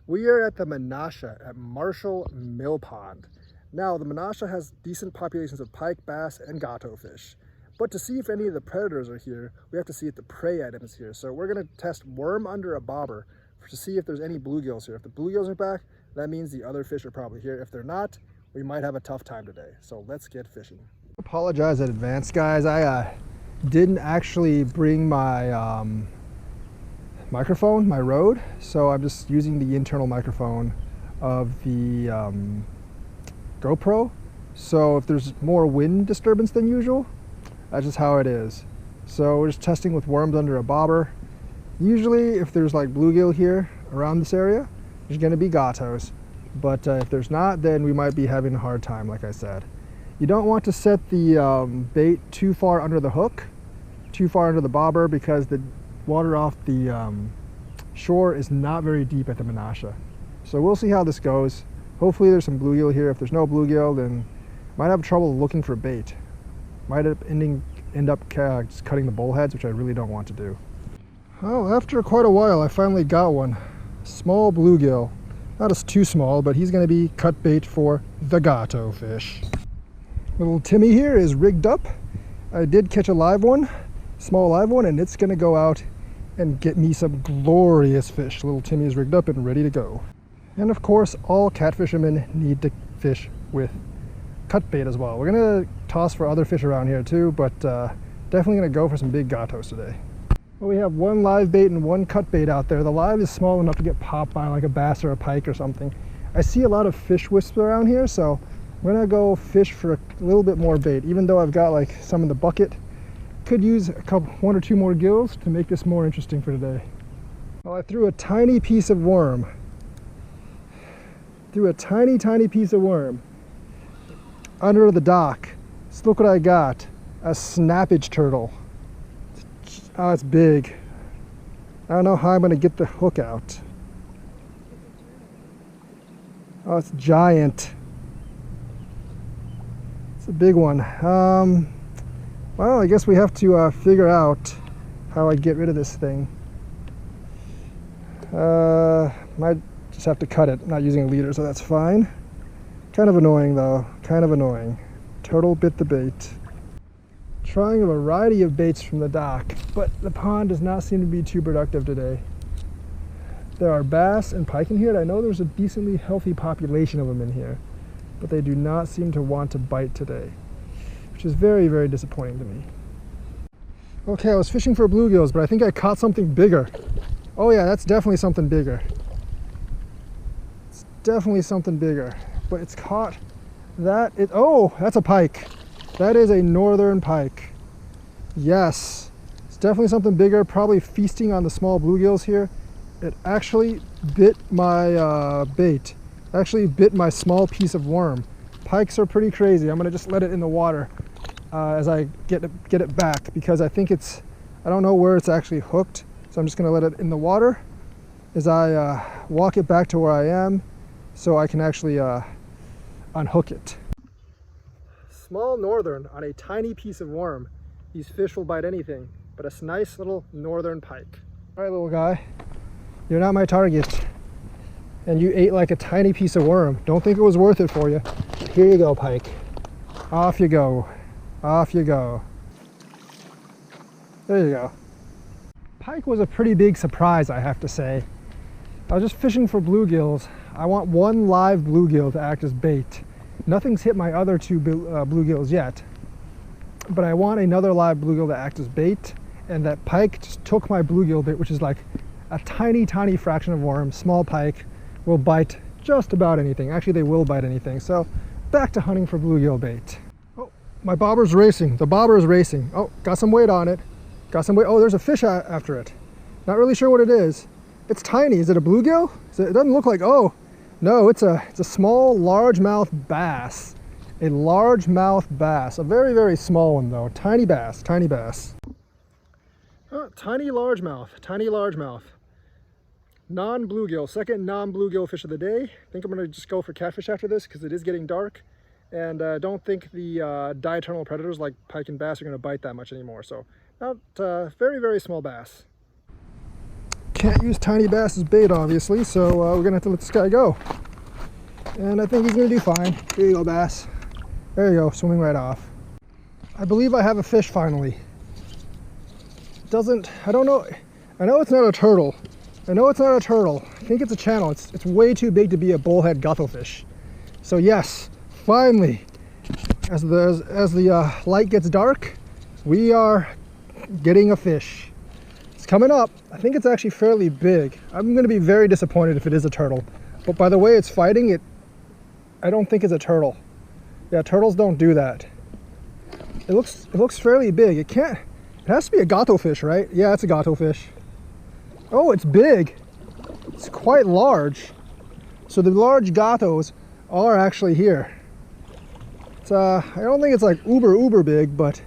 We are at the Maunesha at Marshall Mill Pond. Now, the Maunesha has decent populations of pike, bass, and gato fish. But to see if any of the predators are here, we have to see if the prey item is here. So we're going to test worm under a bobber to see if there's any bluegills here. If the bluegills are back, that means the other fish are probably here. If they're not, we might have a tough time today. So let's get fishing. Apologize in advance, guys. I didn't actually bring my microphone, my Rode, so I'm just using the internal microphone of the GoPro. So if there's more wind disturbance than usual, that's just how it is. So we're just testing with worms under a bobber. Usually if there's like bluegill here around this area, there's going to be gatos. But if there's not, then we might be having a hard time, like I said. You don't want to set the bait too far under the hook, too far under the bobber, because the water off the shore is not very deep at the Maunesha. So we'll see how this goes. Hopefully there's some bluegill here. If there's no bluegill, then might have trouble looking for bait. Might end up just cutting the bullheads, which I really don't want to do. Oh, after quite a while, I finally got one. Small bluegill. Not as too small, but he's going to be cut bait for the gato fish. Little Timmy here is rigged up. I did catch a live one, small live one, and it's going to go out and get me some glorious fish. Little Timmy is rigged up and ready to go. And of course, all catfishermen need to fish with cut bait as well. We're going to toss for other fish around here too, but definitely going to go for some big gatos today. Well, we have one live bait and one cut bait out there. The live is small enough to get popped by like a bass or a pike or something. I see a lot of fish wisps around here, so I'm going to go fish for a little bit more bait, even though I've got like some in the bucket. Could use one or two more gills to make this more interesting for today. Well, I threw a tiny piece of worm. Threw a tiny piece of worm under the dock. So look what I got. A snappage turtle. Oh, it's big. I don't know how I'm going to get the hook out. Oh, it's giant. It's a big one. Well, I guess we have to figure out how I get rid of this thing. Might just have to cut it. Not using a leader, so that's fine. Kind of annoying though, kind of annoying. Turtle bit the bait. Trying a variety of baits from the dock, but the pond does not seem to be too productive today. There are bass and pike in here, and I know there's a decently healthy population of them in here, but they do not seem to want to bite today, which is very, very disappointing to me. Okay, I was fishing for bluegills, but I think I caught something bigger. Oh yeah, that's definitely something bigger. It's definitely something bigger, but it's caught oh, that's a pike. That is a northern pike. Yes, it's definitely something bigger, probably feasting on the small bluegills here. It actually bit my bait, actually bit my small piece of worm. Pikes are pretty crazy. I'm gonna just let it in the water as I get it back, because I think I don't know where it's actually hooked. So I'm just gonna let it in the water as I walk it back to where I am so I can actually unhook it. Small northern on a tiny piece of worm. These fish will bite anything, but a nice little northern pike. All right, little guy, you're not my target. And you ate like a tiny piece of worm. Don't think it was worth it for you. Here you go, pike. Off you go. Off you go. There you go. Pike was a pretty big surprise, I have to say. I was just fishing for bluegills. I want one live bluegill to act as bait. Nothing's hit my other two bluegills yet, but I want another live bluegill to act as bait, and that pike just took my bluegill bait, which is like a tiny fraction of worm. Small pike will bite just about anything. Actually, they will bite anything. So back to hunting for bluegill bait. Oh, my bobber's racing. The bobber is racing. Oh, got some weight on it. Got some weight. Oh, there's a fish after it. Not really sure what it is. It's tiny. Is it a bluegill? It doesn't look like, oh, no, it's a small largemouth bass. A largemouth bass. A very, very small one though. Tiny bass, tiny bass. Oh, tiny largemouth. Non-bluegill, second non-bluegill fish of the day. I think I'm gonna just go for catfish after this because it is getting dark. And I don't think the diurnal predators like pike and bass are gonna bite that much anymore. So, not very, very small bass. Can't use tiny bass as bait, obviously, so we're gonna have to let this guy go. And I think he's gonna do fine. Here you go, bass. There you go, swimming right off. I believe I have a fish finally. I don't know, I know it's not a turtle. I think it's a channel. It's way too big to be a bullhead guthofish. So yes, finally, as the light gets dark, we are getting a fish. It's coming up. I think it's actually fairly big. I'm going to be very disappointed if it is a turtle. But by the way it's fighting it, I don't think it's a turtle. Yeah, turtles don't do that. It looks fairly big. It has to be a guthofish, right? Yeah, it's a guthofish. Oh, it's big. It's quite large. So the large gatos are actually here. It's I don't think it's like uber big, but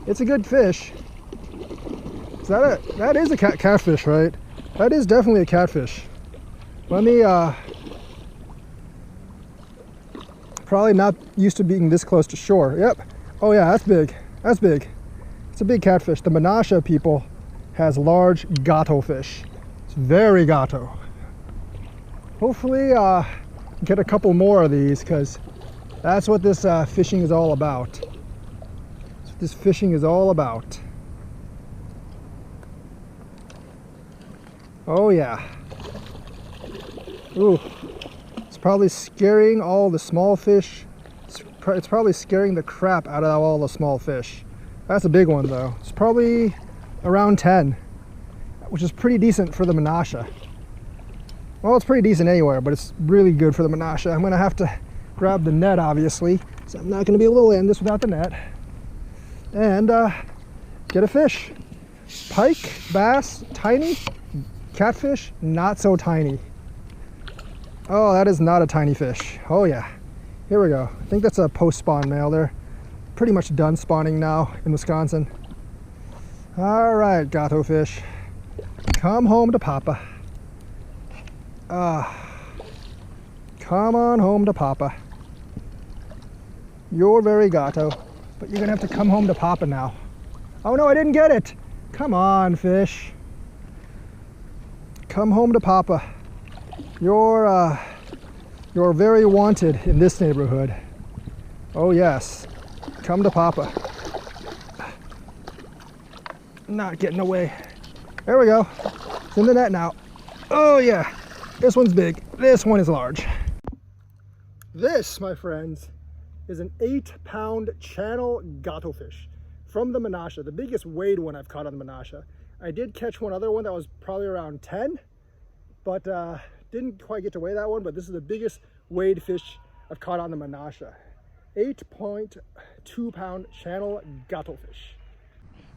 it's a good fish. That is a catfish, right? That is definitely a catfish. Let me probably not used to being this close to shore. Yep. Oh yeah, that's big. That's big. It's a big catfish. The Maunesha people has large gato fish. It's very gato. Hopefully get a couple more of these, because that's what this fishing is all about. That's what this fishing is all about. Oh yeah. Ooh, it's probably scaring all the small fish. It's probably scaring the crap out of all the small fish. That's a big one though. It's probably around 10, which is pretty decent for the Maunesha. Well, it's pretty decent anywhere, but it's really good for the Maunesha. I'm gonna have to grab the net, obviously, so I'm not gonna be able to land this without the net. And get a fish. Pike, bass, tiny. Catfish, not so tiny. Oh, that is not a tiny fish. Oh yeah. Here we go. I think that's a post-spawn male. They're pretty much done spawning now in Wisconsin. All right, gato fish. Come home to Papa. Come on home to Papa. You're very gato, but you're gonna have to come home to Papa now. Oh no, I didn't get it. Come on, fish. Come home to Papa. You're very wanted in this neighborhood. Oh yes, come to Papa. Not getting away. There we go. It's in the net now. Oh yeah, this one's big. This one is large. This, my friends, is an 8-pound channel guthofish from the Maunesha, the biggest weighed one I've caught on the Maunesha. I did catch one other one that was probably around 10, but didn't quite get to weigh that one, but this is the biggest weighed fish I've caught on the Maunesha. 8.2 pound channel guthofish.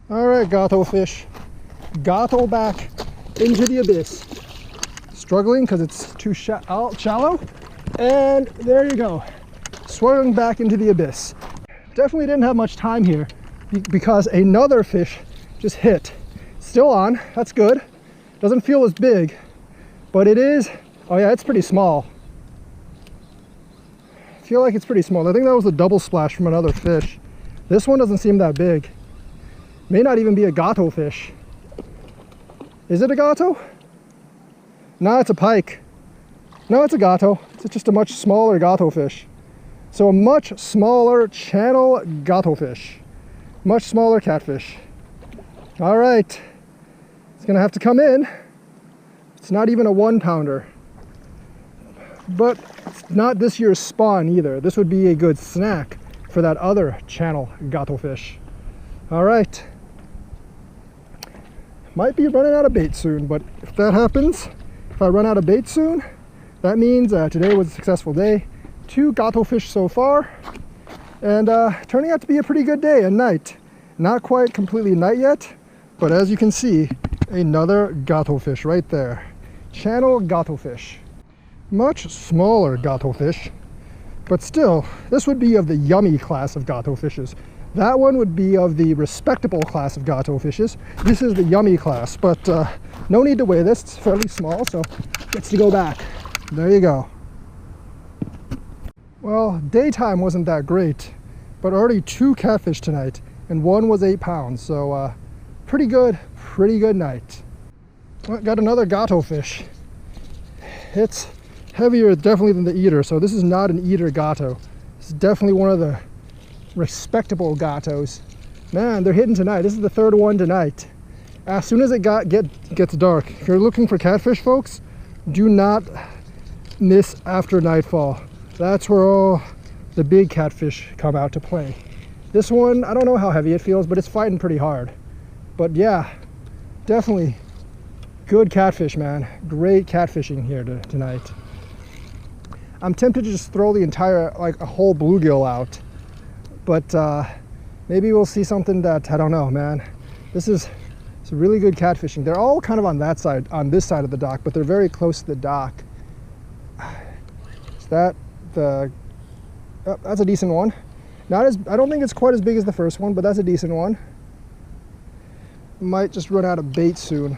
All right, guthofish. Gato back into the abyss. Struggling because it's too shallow. And there you go. Swimming back into the abyss. Definitely didn't have much time here because another fish just hit. Still on, that's good. Doesn't feel as big, but it is, oh yeah, it's pretty small. I feel like it's pretty small. I think that was a double splash from another fish. This one doesn't seem that big. May not even be a gato fish. Is it a gato? No, it's a pike. No, it's a gato. It's just a much smaller gato fish. So a much smaller channel gato fish. Much smaller catfish. All right. It's gonna have to come in. It's not even a 1-pounder. But it's not this year's spawn either. This would be a good snack for that other channel gato fish. All right. Might be running out of bait soon, but if that happens, if I run out of bait soon, that means today was a successful day. 2 gato fish so far, and turning out to be a pretty good day and night. Not quite completely night yet, but as you can see, another gato fish right there. Channel gato fish. Much smaller gato fish, but still, this would be of the yummy class of gato fishes. That one would be of the respectable class of gato fishes. This is the yummy class, but no need to weigh this. It's fairly small, so it gets to go back. There you go. Well, daytime wasn't that great, but already 2 catfish tonight, and one was 8 pounds, so pretty good night. Well, got another gato fish. It's heavier definitely than the eater, so this is not an eater gato. This is definitely one of the respectable gatos. Man, they're hitting tonight. This is the third one tonight. As soon as it gets dark, if you're looking for catfish, folks, do not miss after nightfall. That's where all the big catfish come out to play. This one, I don't know how heavy it feels, but it's fighting pretty hard. But yeah, definitely good catfish, man. Great catfishing here tonight. I'm tempted to just throw the entire, like a whole bluegill out. But maybe we'll see something that, I don't know, man. It's really good catfishing. They're all kind of on that side, on this side of the dock, but they're very close to the dock. Is that the, oh, that's a decent one. I don't think it's quite as big as the first one, but that's a decent one. Might just run out of bait soon.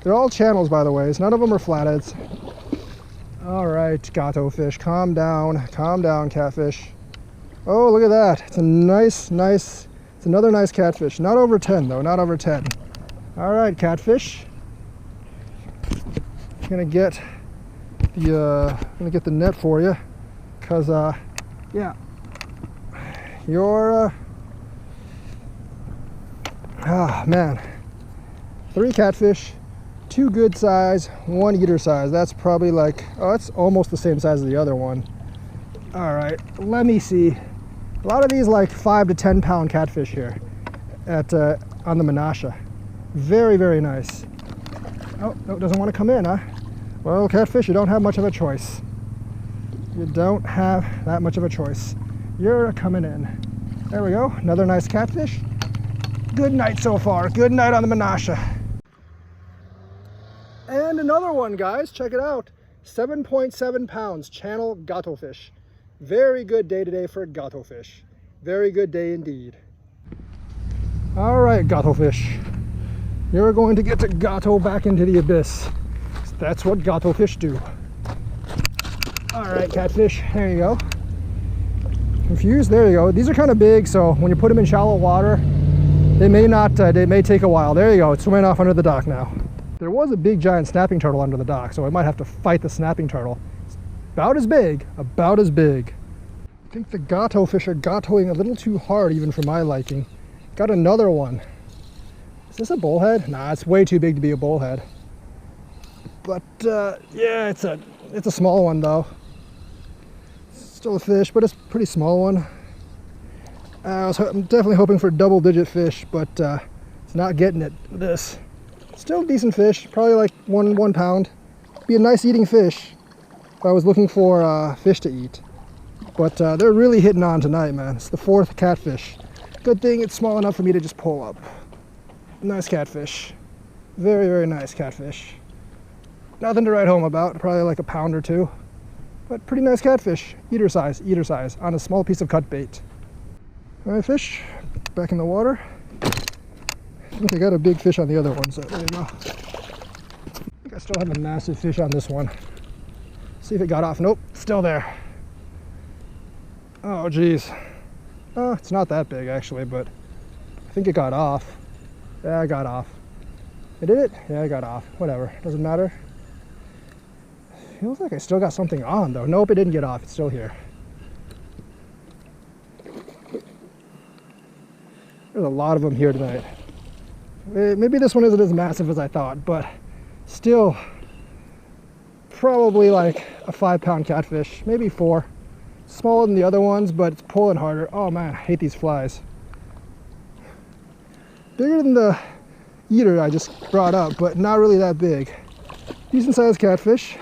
They're all channels, by the way. None of them are flatheads. All right, gato fish, calm down, catfish. Oh, look at that. It's a nice, it's another nice catfish. Not over 10 though, not over 10. All right, catfish. I'm gonna get the net for you, cause yeah, you're man, 3 catfish, 2 good size, 1 eater size. That's probably like, oh, it's almost the same size as the other one. All right, let me see. A lot of these like 5 to 10 pound catfish here at on the Maunesha. Very, very nice. Oh, no, it doesn't want to come in, huh? Well, catfish, you don't have much of a choice. You don't have that much of a choice. You're coming in. There we go, another nice catfish. Good night so far. Good night on the Maunesha. And another one, guys, check it out. 7.7 pounds, channel gato fish. Very good day today for gato fish. Very good day indeed. All right, gato fish. You're going to get to gato back into the abyss. That's what gato fish do. All right, catfish, there you go. Confused, there you go. These are kind of big, so when you put them in shallow water, they may take a while. There you go, it's swimming off under the dock now. There was a big giant snapping turtle under the dock, so I might have to fight the snapping turtle. It's about as big, about as big. I think the gato fish are gatoing a little too hard even for my liking. Got another one. Is this a bullhead? Nah, it's way too big to be a bullhead. But yeah, it's a small one though. Still a fish, but it's a pretty small one. I'm definitely hoping for double-digit fish, but it's not getting it. This still a decent fish, probably like one pound. Be a nice eating fish if I was looking for fish to eat. But they're really hitting on tonight, man. It's the 4th catfish. Good thing it's small enough for me to just pull up. Nice catfish. Very, very nice catfish. Nothing to write home about, probably like a pound or 2. But pretty nice catfish. Eater size, on a small piece of cut bait. All right, fish, back in the water. I think I got a big fish on the other one, so there you go. I think I still have a massive fish on this one. See if it got off. Nope, still there. Oh, geez. It's not that big, actually, but I think it got off. Yeah, I got off. It did it? Yeah, I got off. Whatever, doesn't matter. Feels like I still got something on, though. Nope, it didn't get off. It's still here. There's a lot of them here tonight. Maybe this one isn't as massive as I thought, but still probably like a 5-pound catfish, maybe 4. Smaller than the other ones, but it's pulling harder. Oh man, I hate these flies. Bigger than the eater I just brought up, but not really that big. Decent sized catfish.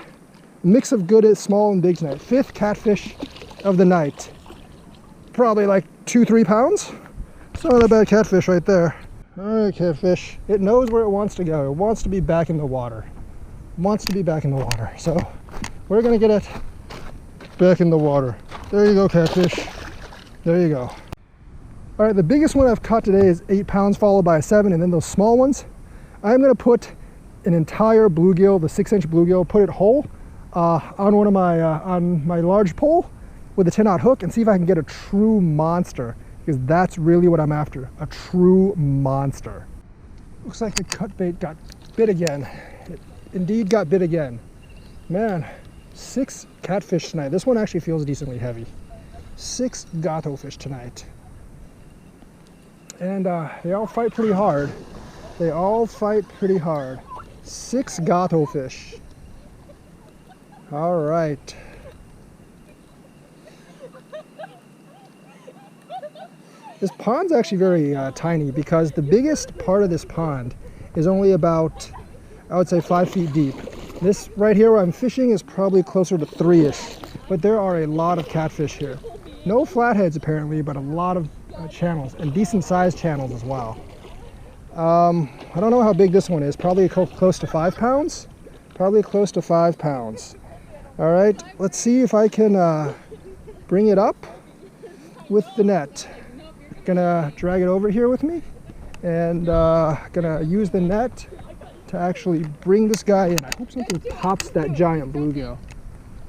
A mix of good, small, and big tonight. 5th catfish of the night. Probably like 2-3 pounds. It's not a bad catfish right there. All right, catfish. It knows where it wants to go. It wants to be back in the water. So we're gonna get it back in the water. There you go, catfish. There you go. All right, the biggest one I've caught today is 8 pounds, followed by a 7, and then those small ones. I'm gonna put an entire bluegill, the 6-inch bluegill, put it whole on one of my on my large pole with a 10-aught hook, and see if I can get a true monster, because that's really what I'm after, a true monster. Looks like the cut bait got bit again. indeed got bit again. Man, 6 catfish tonight. This one actually feels decently heavy. 6 gato fish tonight. And they all fight pretty hard. They all fight pretty hard. 6 gato fish. All right. This pond's actually very tiny because the biggest part of this pond is only about, I would say, 5 feet deep. This right here where I'm fishing is probably closer to 3-ish, but there are a lot of catfish here. No flatheads apparently, but a lot of channels, and decent sized channels as well. I don't know how big this one is, probably close to 5 pounds. Probably close to 5 pounds. All right, let's see if I can bring it up with the net. Gonna drag it over here with me, and gonna use the net to actually bring this guy in. I hope something pops that giant bluegill.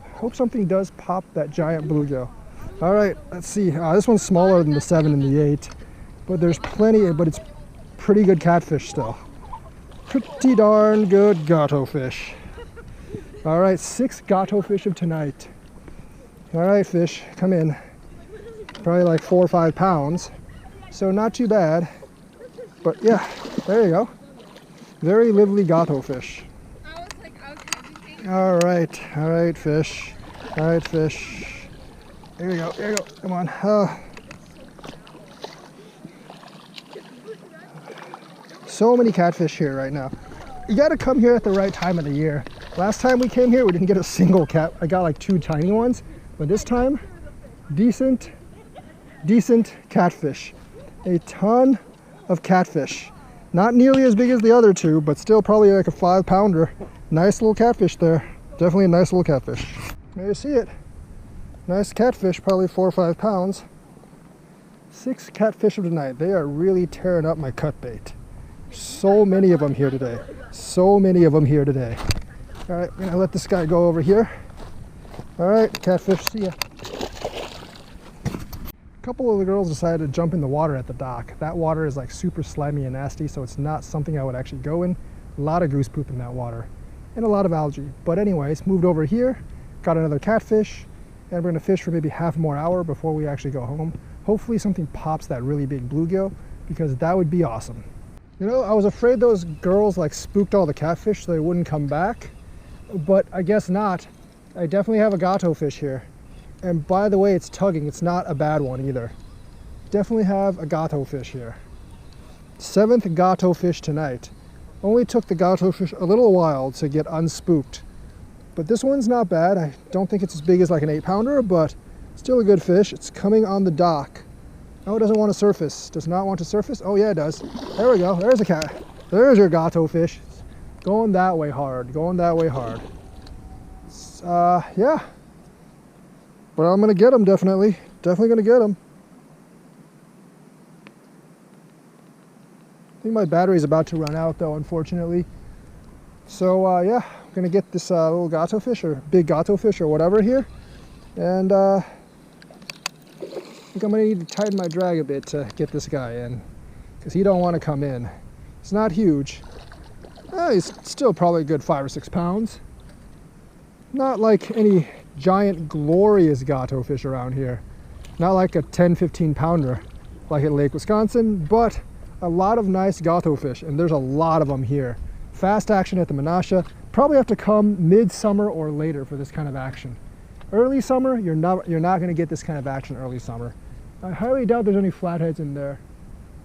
I hope something does pop that giant bluegill. All right, let's see. This one's smaller than the 7 and the 8, but there's plenty, but it's pretty good catfish still. Pretty darn good gato fish. All right, 6 gato fish of tonight. All right, fish, come in. Probably like 4 or 5 pounds. So not too bad, but yeah, there you go. Very lively gato fish. All right, fish. All right, fish. There you go, come on. So many catfish here right now. You gotta come here at the right time of the year. Last time we came here, we didn't get a single cat. I got like 2 tiny ones, but this time, decent catfish. A ton of catfish. Not nearly as big as the other 2, but still probably like a 5 pounder. Nice little catfish there. Definitely a nice little catfish. There you see it. Nice catfish, probably 4 or 5 pounds. 6 catfish of the night. They are really tearing up my cut bait. So many of them here today. So many of them here today. All right, I'm gonna let this guy go over here. All right, catfish, see ya. A couple of the girls decided to jump in the water at the dock. That water is like super slimy and nasty, so it's not something I would actually go in. A lot of goose poop in that water and a lot of algae. But anyways, moved over here, got another catfish, and we're gonna fish for maybe half more hour before we actually go home. Hopefully something pops that really big bluegill, because that would be awesome. You know, I was afraid those girls like spooked all the catfish so they wouldn't come back, but I guess not. I definitely have a gato fish here. And by the way, it's tugging. It's not a bad one either. Definitely have a gato fish here. 7th gato fish tonight. Only took the gato fish a little while to get unspooked. But this one's not bad. I don't think it's as big as like an 8 pounder, but still a good fish. It's coming on the dock. Oh, it doesn't want to surface. Does not want to surface? Oh yeah, it does. There we go. There's a cat. There's your gato fish. Going that way hard. Going that way hard. Yeah. But I'm gonna get them, definitely. Definitely gonna get them. I think my battery's about to run out though, unfortunately. So yeah, I'm gonna get this little gato fish, or big gato fish, or whatever here. And I think I'm gonna need to tighten my drag a bit to get this guy in, because he don't want to come in. He's not huge. He's still probably a good 5 or 6 pounds. Not like any giant glorious gato fish around here. Not like a 10-15 pounder like at Lake Wisconsin, but a lot of nice gato fish, and there's a lot of them here. Fast action at the Maunesha. Probably have to come mid-summer or later for this kind of action. Early summer, you're not going to get this kind of action early summer. I highly doubt there's any flatheads in there,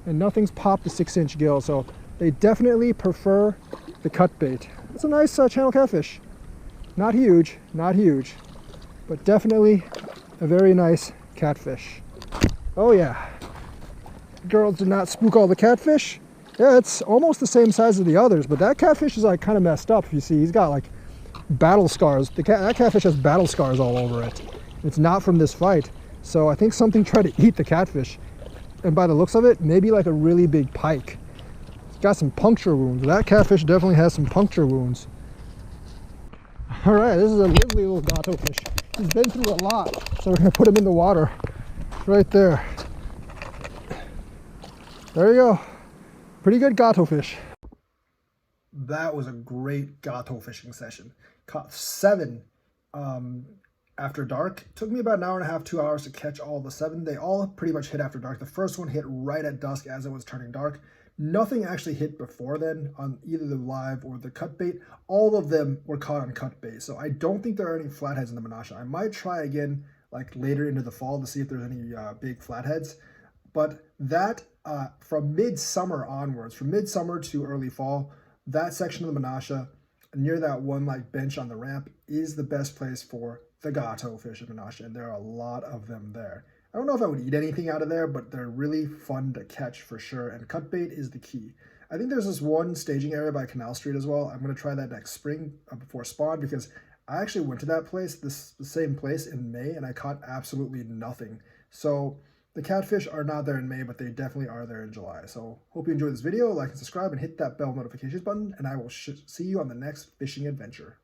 and nothing's popped the 6-inch gill, so they definitely prefer the cut bait. It's a nice channel catfish. Not huge, but definitely a very nice catfish. Oh yeah. Girls did not spook all the catfish. Yeah, it's almost the same size as the others, but that catfish is like kind of messed up. You see, he's got like battle scars. That catfish has battle scars all over it. It's not from this fight. So I think something tried to eat the catfish. And by the looks of it, maybe like a really big pike. It's got some puncture wounds. That catfish definitely has some puncture wounds. All right, this is a lively little gato fish. He's been through a lot, so we're gonna put him in the water. Right there. There you go. Pretty good gato fish. that was a great gato fishing session. Caught 7 after dark. Took me about an hour and a half, 2 hours to catch all the 7. They all pretty much hit after dark. The first one hit right at dusk as it was turning dark. Nothing actually hit before then on either the live or the cut bait. All of them were caught on cut bait. So I don't think there are any flatheads in the Maunesha. I might try again like later into the fall to see if there's any big flatheads. But that from midsummer onwards, from midsummer to early fall, that section of the Maunesha near that one like bench on the ramp is the best place for the gato fish in Maunesha, and there are a lot of them there. I don't know if I would eat anything out of there, but they're really fun to catch for sure, and cut bait is the key. I think there's this one staging area by Canal Street as well. I'm going to try that next spring before spawn, because I actually went to that place, the same place in May, and I caught absolutely nothing. So the catfish are not there in May, but they definitely are there in July. So hope you enjoyed this video. Like and subscribe and hit that bell notifications button, and I will see you on the next fishing adventure.